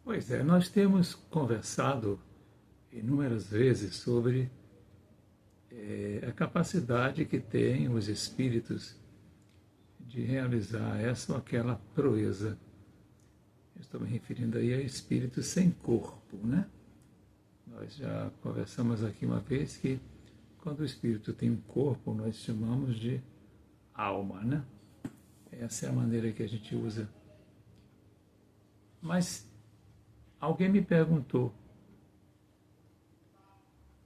Pois é, nós temos conversado inúmeras vezes sobre a capacidade que têm os espíritos de realizar essa ou aquela proeza. Eu estou me referindo aí a espíritos sem corpo, né? Nós já conversamos aqui uma vez que quando o espírito tem um corpo, nós chamamos de alma, né? Essa é a maneira que a gente usa. Mas alguém me perguntou,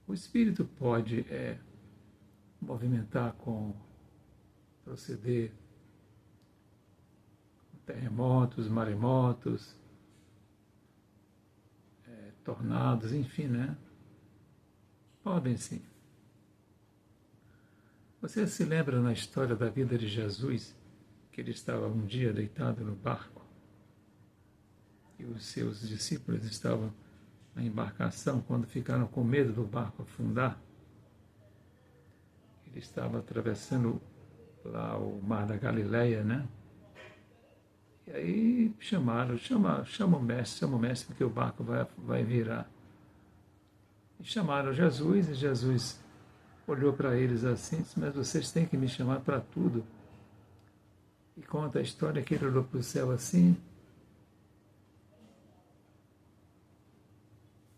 o espírito pode movimentar proceder terremotos, maremotos, tornados, enfim, né? Podem sim. Você se lembra na história da vida de Jesus, que ele estava um dia deitado no barco e os seus discípulos estavam na embarcação quando ficaram com medo do barco afundar? Ele estava atravessando lá o mar da Galileia, né? E aí chamaram, chama o mestre, porque o barco vai virar. E chamaram Jesus, e Jesus olhou para eles assim, disse, mas vocês têm que me chamar para tudo. E conta a história que ele olhou para o céu assim,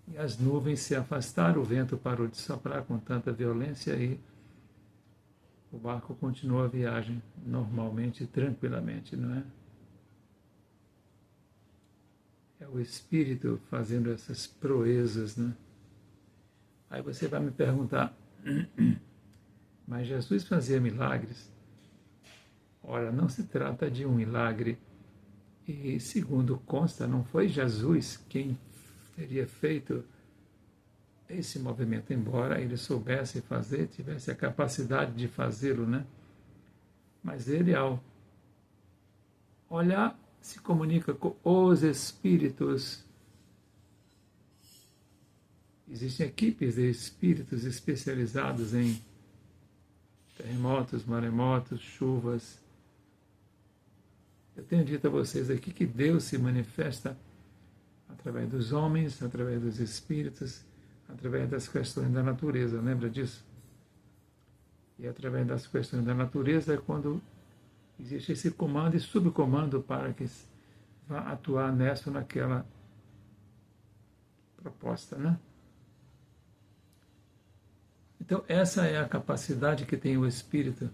e as nuvens se afastaram, o vento parou de soprar com tanta violência e o barco continuou a viagem normalmente, tranquilamente, não é? É o Espírito fazendo essas proezas, né? Aí você vai me perguntar, mas Jesus fazia milagres? Ora, não se trata de um milagre. E, segundo consta, não foi Jesus quem teria feito esse movimento, embora ele soubesse fazer, tivesse a capacidade de fazê-lo, né? Mas ele, ao olhar, se comunica com os espíritos. Existem equipes de espíritos especializados em terremotos, maremotos, chuvas. Eu tenho dito a vocês aqui que Deus se manifesta através dos homens, através dos espíritos, através das questões da natureza, lembra disso? E através das questões da natureza é quando existe esse comando e subcomando para que vá atuar nessa ou naquela proposta, né? Então, essa é a capacidade que tem o espírito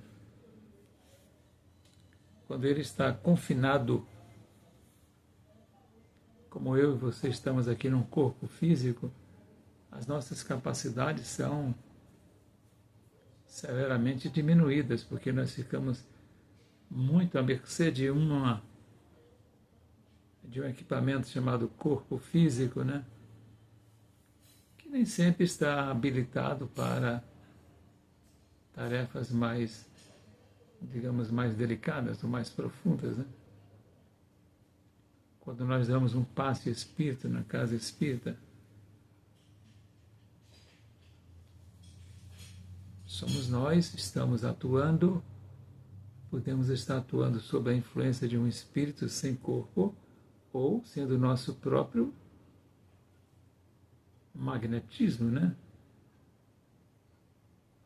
quando ele está confinado, como eu e você estamos aqui num corpo físico. As nossas capacidades são severamente diminuídas, porque nós ficamos muito à mercê de um equipamento chamado corpo físico, né? Que nem sempre está habilitado para tarefas mais, digamos, mais delicadas ou mais profundas, né? Quando nós damos um passe espírita na casa espírita, somos nós, estamos atuando, podemos estar atuando sob a influência de um espírito sem corpo, ou sendo nosso próprio magnetismo, né?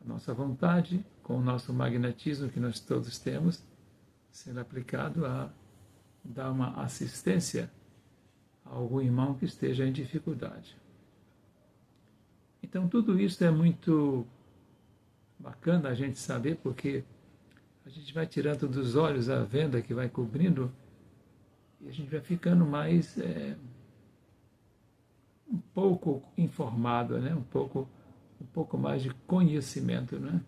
A nossa vontade, com o nosso magnetismo que nós todos temos, sendo aplicado a dar uma assistência a algum irmão que esteja em dificuldade. Então, tudo isso é muito bacana a gente saber, porque a gente vai tirando dos olhos a venda que vai cobrindo e a gente vai ficando mais um pouco informado, né? um pouco mais de conhecimento, né?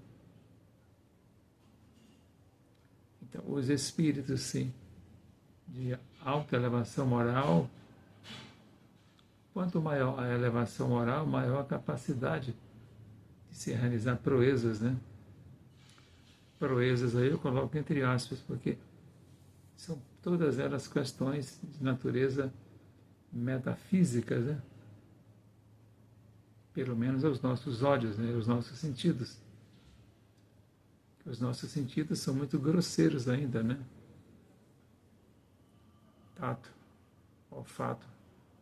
Então, os espíritos, sim, de alta elevação moral, quanto maior a elevação moral, maior a capacidade de se realizar proezas, né? Proezas aí eu coloco entre aspas, porque são todas elas questões de natureza metafísica, né? Pelo menos aos nossos olhos, né? Aos nossos sentidos. Os nossos sentidos são muito grosseiros ainda, né? Tato, olfato,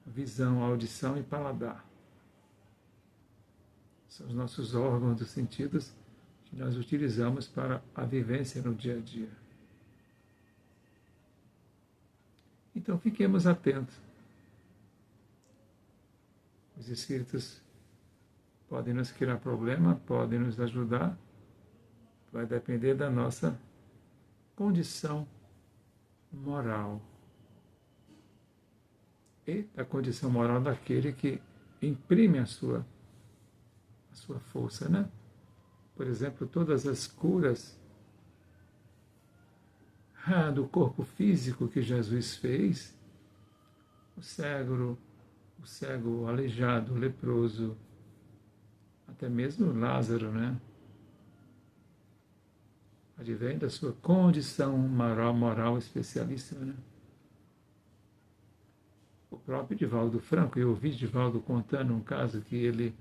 visão, audição e paladar. São os nossos órgãos dos sentidos que nós utilizamos para a vivência no dia a dia. Então fiquemos atentos. Os espíritos podem nos criar problema, podem nos ajudar, vai depender da nossa condição moral e da condição moral daquele que imprime a sua força, né? Por exemplo, todas as curas do corpo físico que Jesus fez, o cego, o aleijado, o leproso, até mesmo Lázaro, né? Advém da sua condição moral especialíssima, né? O próprio Divaldo Franco, eu ouvi Divaldo contando um caso que ele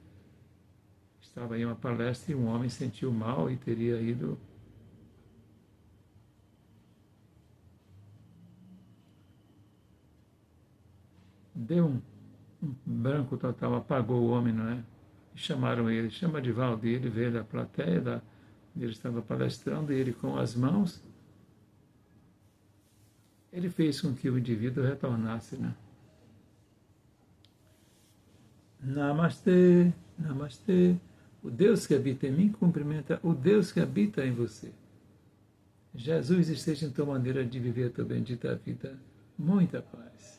estava em uma palestra e um homem sentiu mal e teria ido deu um branco total, apagou o homem, não é? E chamaram ele, chama Divaldo, e ele veio da plateia, ele estava palestrando, e ele com as mãos, ele fez com que o indivíduo retornasse, né? Namastê, namastê. O Deus que habita em mim cumprimenta o Deus que habita em você. Jesus esteja em tua maneira de viver a tua bendita vida. Muita paz.